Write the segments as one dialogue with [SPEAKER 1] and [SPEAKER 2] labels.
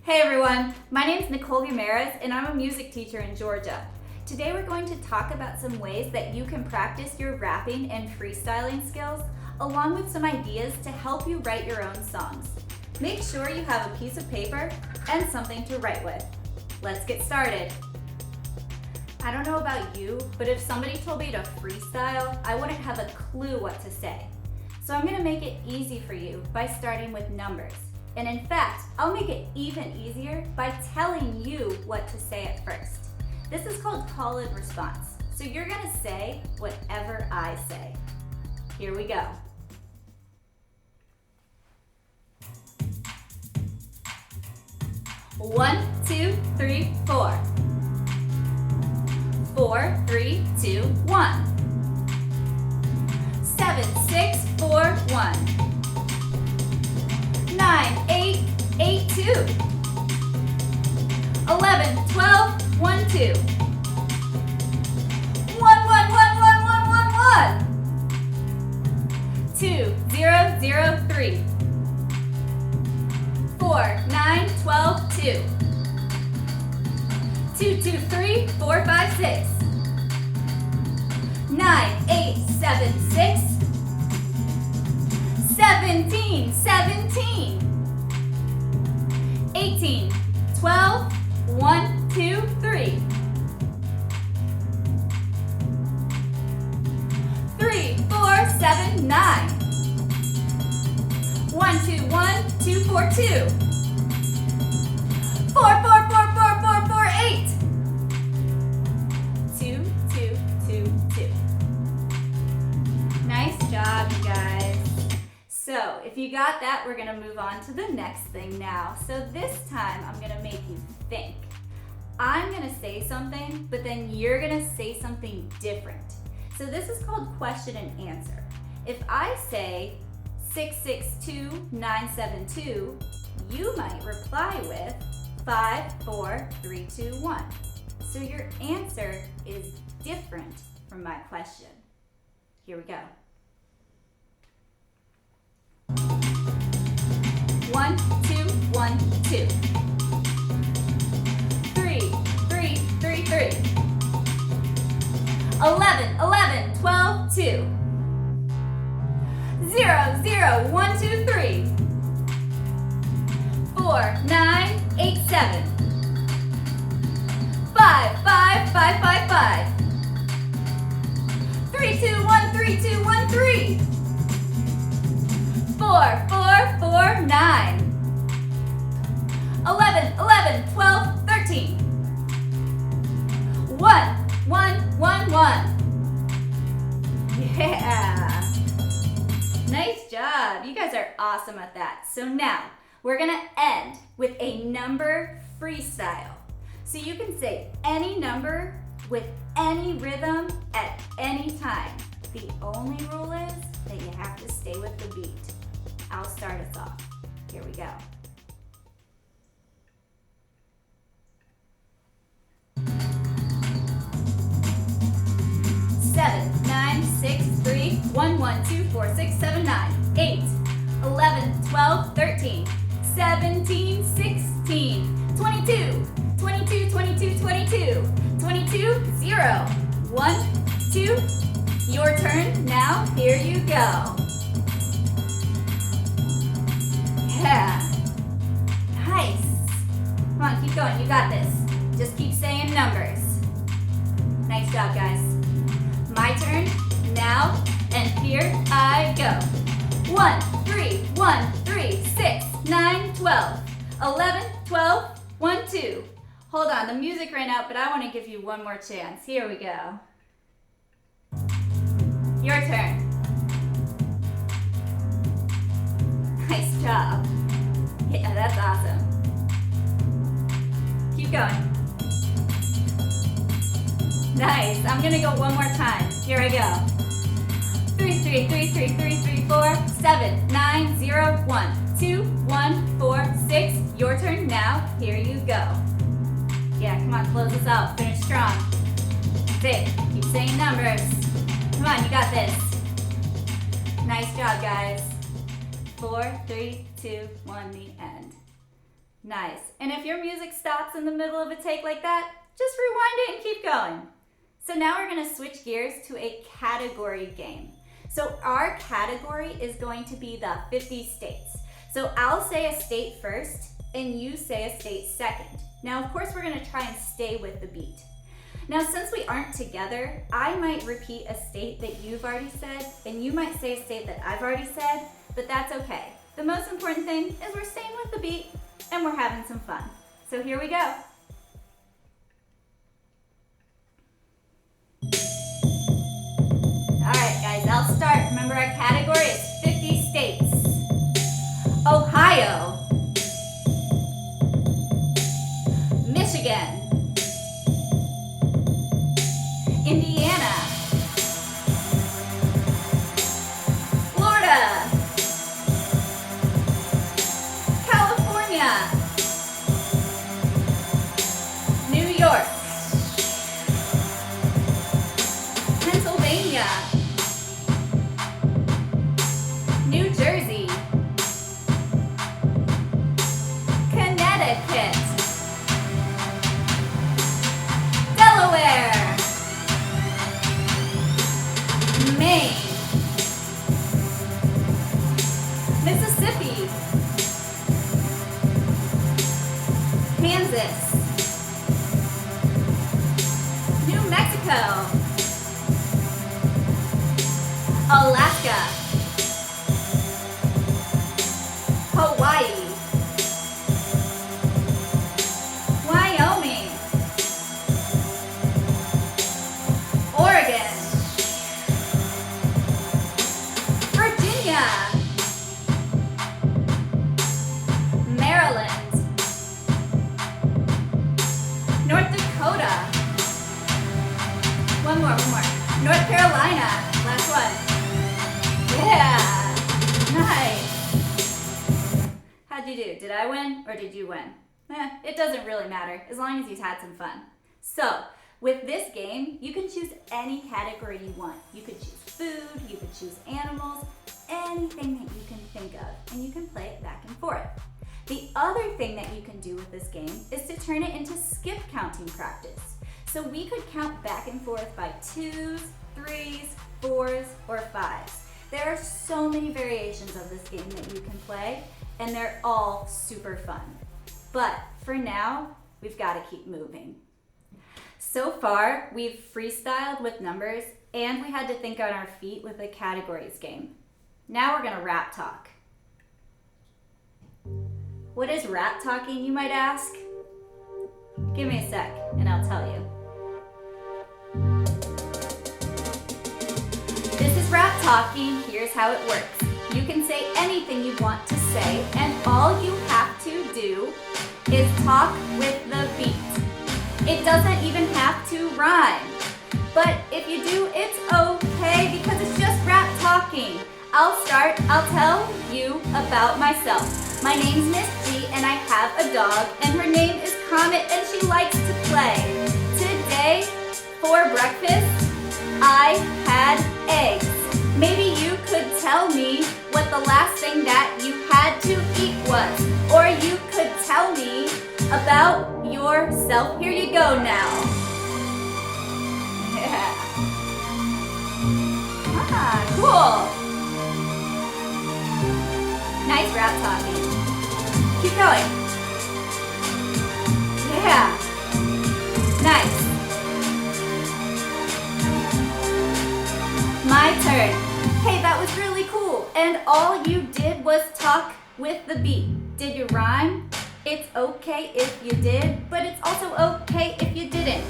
[SPEAKER 1] Hey everyone, my name is Nicole Ramirez and I'm a music teacher in Georgia. Today we're going to talk about some ways that you can practice your rapping and freestyling skills, along with some ideas to help you write your own songs. Make sure you have a piece of paper and something to write with. Let's get started. I don't know about you, but if somebody told me to freestyle, I wouldn't have a clue what to say. So I'm going to make it easy for you by starting with numbers. And in fact, I'll make it even easier by telling you what to say at first. This is called call and response. So you're going to say whatever I say. Here we go. One, two, three, four. 4, 3, 2, 1. 7, 6, 4, 1. 9, 8, 8, 2. 11, 12, 1, 2. 1, 1, 1, 1, 1, 1, 1. 2, 0, 0, 3. 4, 9, 12, 2. 2, 2, 3, 4, 5, 6. 9, 8, 7, 6. 17, 17. 18, 12, 1, 2, 3. 3, 4, 7, 9. 1, 2, 1, 2, 4, 2. 4, 4, 4, 4, 4, 4, 8. 2, 2, 2, 2. Nice job, you guys. So, if you got that, we're gonna move on to the next thing now. So this time, I'm gonna make you think. I'm gonna say something, but then you're gonna say something different. So this is called question and answer. If I say 662972, you might reply with 5, 4, 3, 2, 1. So your answer is different from my question. Here we go. 1, 2, 1, 2. 3, 3, 3, 3. 11, 11, 12, 2. 0, 0, 1, 2, 3. 4, 9, 8, 7. 5, 5, 5, 5, 5. 3, 2, 1, 3, 2, 1, 3. 4, 4, 4, 9. 11, 11, 12, 13. 1, 1, 1, 1. Yeah. Nice job. You guys are awesome at that. So now, we're gonna end with a number freestyle. So you can say any number with any rhythm at any time. The only rule is that you have to stay with the beat. I'll start us off. Here we go. 7, 9, 6, 3, 1, 1, 2, 4, 6, 7, 9, 8, 11, 12, 13, 17, 16, 22, 22, 22, 22, 22, 0, 1, 2, your turn. Now, here you go. Yeah. Nice. Come on, keep going. You got this. Just keep saying numbers. Nice job, guys. My turn now, and here I go. 1, 3, 1, 3, 6, 9, 12, 11, 12, 1, 2. Hold on, the music ran out, but I want to give you one more chance. Here we go. Your turn. Nice job. Yeah, that's awesome. Keep going. Nice. I'm gonna go one more time. Here I go. 3, 3, 3, 3, 3, 3, 4, 7, 9, 0, 1, 2, 1, 4, 6. Your turn now. Here you go. Yeah, come on, close this out. Finish strong. That's it. Keep saying numbers. Come on, you got this. Nice job, guys. 4, 3, 2, 1, the end. Nice. And if your music stops in the middle of a take like that, just rewind it and keep going. So now we're going to switch gears to a category game. So our category is going to be the 50 states. So I'll say a state first and you say a state second. Now, of course, we're going to try and stay with the beat. Now, since we aren't together, I might repeat a state that you've already said, and you might say a state that I've already said, but that's okay. The most important thing is we're staying with the beat and we're having some fun. So here we go. All right, guys, I'll start. Remember, our category is 50 states. Ohio, Michigan, Indiana, Florida, California, New York, Pennsylvania, New Jersey, Connecticut, Delaware, Maine, Mississippi, Kansas, New Mexico, Alaska, Hawaii, Wyoming, Oregon, Virginia, Maryland, North Dakota, one more, North Carolina, last one. Yeah, nice. How'd you do? Did I win or did you win? It doesn't really matter as long as you've had some fun. So, with this game, you can choose any category you want. You could choose food, you could choose animals, anything that you can think of, and you can play it back and forth. The other thing that you can do with this game is to turn it into skip counting practice. So we could count back and forth by 2s, 3s, 4s, or 5s. There are so many variations of this game that you can play, and they're all super fun. But for now, we've got to keep moving. So far, we've freestyled with numbers, and we had to think on our feet with the categories game. Now we're gonna rap talk. What is rap talking, you might ask? Give me a sec, and I'll tell you. This is rap talking. Here's how it works. You can say anything you want to say, and all you have to do is talk with the beat. It doesn't even have to rhyme. But if you do, it's okay because it's just rap talking. I'll start. I'll tell you about myself. My name's Miss G and I have a dog and her name is Comet and she likes to play. Today, for breakfast, I had eggs. Maybe you could tell me what the last thing that you had to eat was. Or you could tell me about yourself. Here you go now. Yeah. Ah, cool. Nice rap talking. Keep going. Yeah. Nice. My turn. Hey, that was really cool. And all you did was talk with the beat. Did you rhyme? It's okay if you did, but it's also okay if you didn't.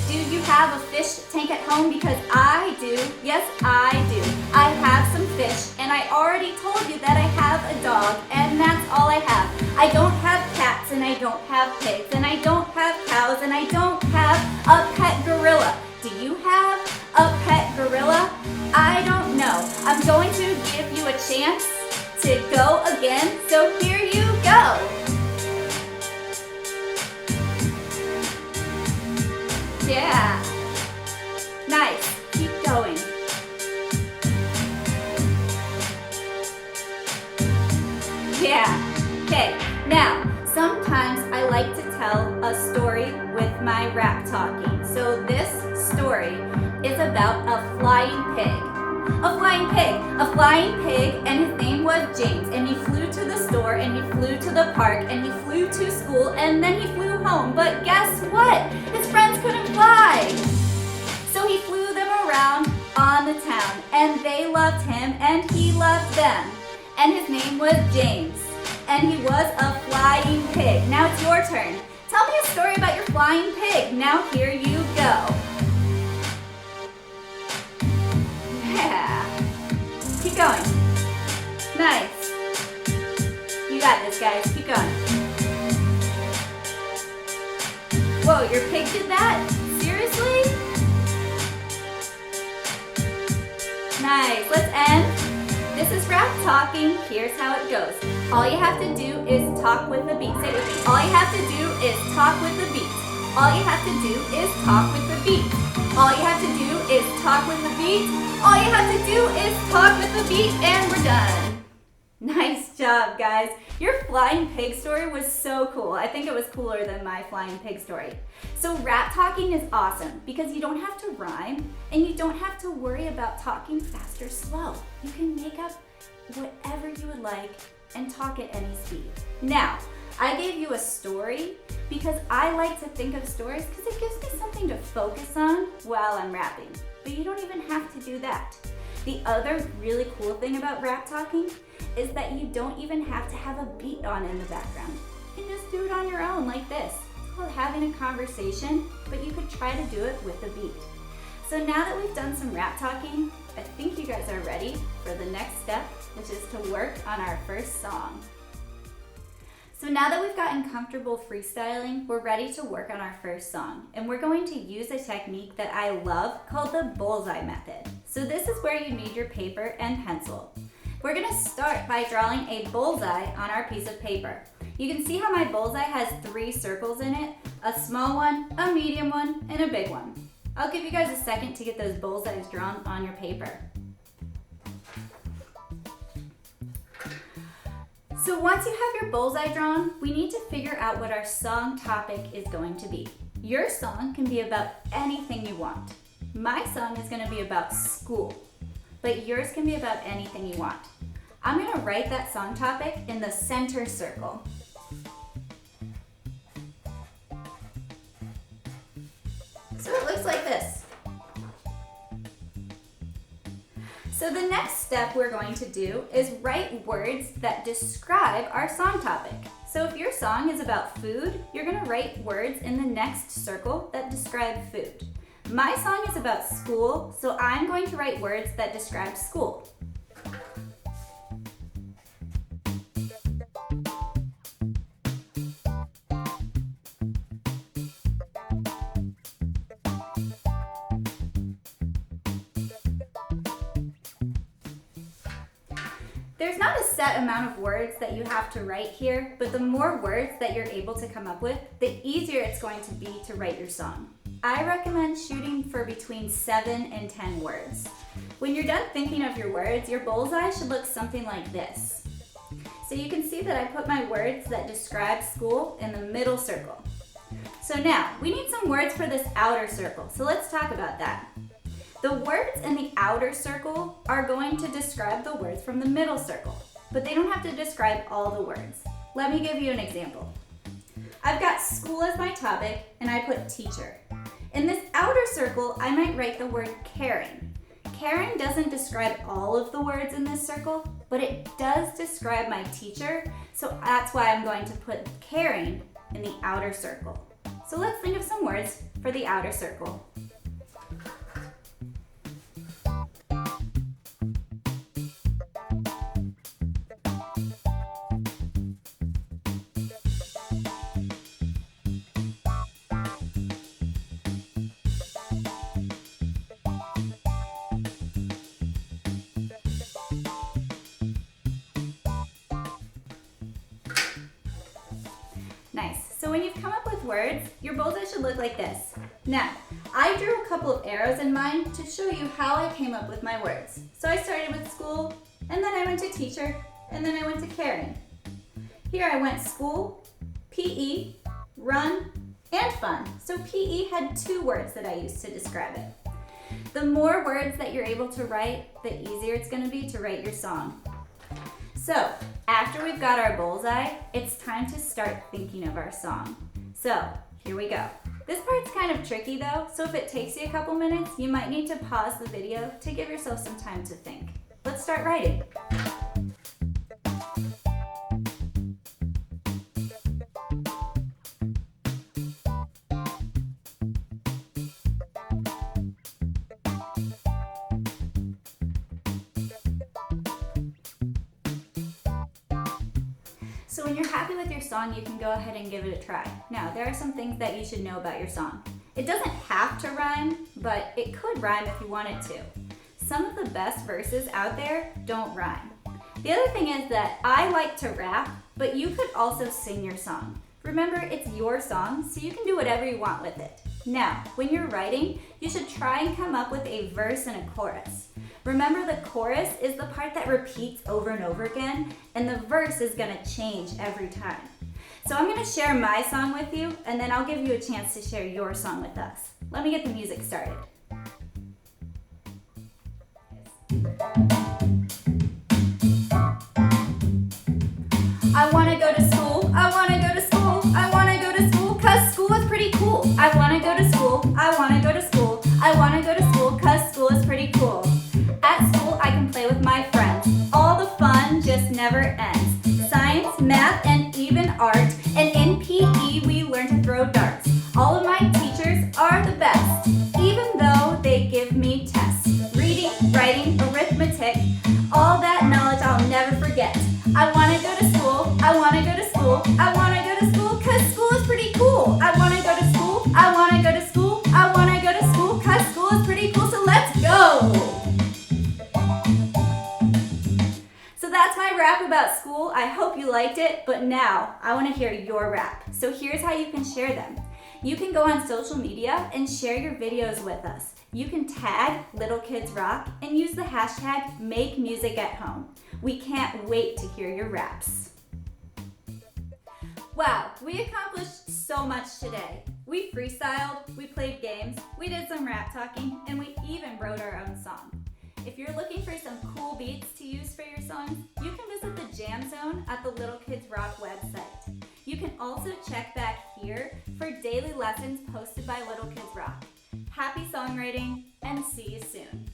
[SPEAKER 1] Do you have a fish tank at home? Because I do. Yes, I do. I have some fish, and I already told you that I have a dog, and that's all I have. I don't have cats, and I don't have pigs, and I don't have cows, and I don't have a pet gorilla. Do you have a pet gorilla? I don't know. I'm going to give you a chance to go again, so here you go. Yeah. Nice. Keep going. Yeah. Okay. Now, sometimes rap talking. So this story is about a flying pig. A flying pig, and his name was James. And he flew to the store, and he flew to the park, and he flew to school, and then he flew home. But guess what? His friends couldn't fly. So he flew them around on the town, and they loved him, and he loved them. And his name was James, and he was a flying pig. Now it's your turn. Tell me a story about your flying pig. Now here you go. Yeah. Keep going. Nice. You got this, guys. Keep going. Whoa, your pig did that? Seriously? Nice. Let's end. This is rap talking. Here's how it goes. All you have to do is talk with the beat. Say it with me. All you have to do is talk with the beat. All you have to do is talk with the beat. All you have to do is talk with the beat. All you have to do is talk with the beat, and we're done. Nice job, guys. Your flying pig story was so cool. I think it was cooler than my flying pig story. So rap talking is awesome because you don't have to rhyme and you don't have to worry about talking fast or slow. You can make up whatever you would like and talk at any speed. Now, I gave you a story because I like to think of stories because it gives me something to focus on while I'm rapping. But you don't even have to do that. The other really cool thing about rap talking is that you don't even have to have a beat on in the background. You can just do it on your own like this. It's called having a conversation, but you could try to do it with a beat. So now that we've done some rap talking, I think you guys are ready for the next step, which is to work on our first song. So now that we've gotten comfortable freestyling, we're ready to work on our first song. And we're going to use a technique that I love called the bullseye method. So this is where you need your paper and pencil. We're gonna start by drawing a bullseye on our piece of paper. You can see how my bullseye has 3 circles in it, a small one, a medium one, and a big one. I'll give you guys a second to get those bullseyes drawn on your paper. So once you have your bullseye drawn, we need to figure out what our song topic is going to be. Your song can be about anything you want. My song is gonna be about school, but yours can be about anything you want. I'm gonna write that song topic in the center circle. So it looks like this. So the next step we're going to do is write words that describe our song topic. So if your song is about food, you're gonna write words in the next circle that describe food. My song is about school, so I'm going to write words that describe school. There's not a set amount of words that you have to write here, but the more words that you're able to come up with, the easier it's going to be to write your song. I recommend shooting for between 7 and 10 words. When you're done thinking of your words, your bullseye should look something like this. So you can see that I put my words that describe school in the middle circle. So now, we need some words for this outer circle, so let's talk about that. The words in the outer circle are going to describe the words from the middle circle, but they don't have to describe all the words. Let me give you an example. I've got school as my topic, and I put teacher. In this outer circle, I might write the word caring. Caring doesn't describe all of the words in this circle, but it does describe my teacher, so that's why I'm going to put caring in the outer circle. So let's think of some words for the outer circle. Nice. So when you've come up with words, your bullseye should look like this. Now, I drew a couple of arrows in mine to show you how I came up with my words. So I started with school, and then I went to teacher, and then I went to caring. Here I went school, PE, run, and fun. So PE had 2 words that I used to describe it. The more words that you're able to write, the easier it's going to be to write your song. So after we've got our bullseye, it's time to start thinking of our song. So here we go. This part's kind of tricky though, so if it takes you a couple minutes, you might need to pause the video to give yourself some time to think. Let's start writing. So when you're happy with your song, you can go ahead and give it a try. Now, there are some things that you should know about your song. It doesn't have to rhyme, but it could rhyme if you want it to. Some of the best verses out there don't rhyme. The other thing is that I like to rap, but you could also sing your song. Remember, it's your song, so you can do whatever you want with it. Now, when you're writing, you should try and come up with a verse and a chorus. Remember, the chorus is the part that repeats over and over again, and the verse is gonna change every time. So I'm gonna share my song with you, and then I'll give you a chance to share your song with us. Let me get the music started. I wanna go to school, I wanna go to school, I wanna go to school, 'cause school is pretty cool. I wanna go to school, I wanna go to school, I wanna go to school, 'cause school is pretty cool. At school, I can play with my friends. All the fun just never ends. Science, math, and even art. And in PE, we learn to throw darts. All of my teachers are the best, even though they give me tests. Reading, writing, arithmetic, all that knowledge I'll never forget. I wanna go to school, I wanna go to school, I wanna go to school, 'cause school is pretty cool. I wanna go to school, I wanna go to school, I wanna go to school, 'cause school is pretty cool, so let's go! That's my rap about school. I hope you liked it, but now I want to hear your rap. So here's how you can share them. You can go on social media and share your videos with us. You can tag Little Kids Rock and use the hashtag #MakeMusicAtHome. We can't wait to hear your raps. Wow, we accomplished so much today. We freestyled, we played games, we did some rap talking, and we even wrote our own song. If you're looking for some cool beats to use for your songs, you can visit the Jam Zone at the Little Kids Rock website. You can also check back here for daily lessons posted by Little Kids Rock. Happy songwriting, and see you soon.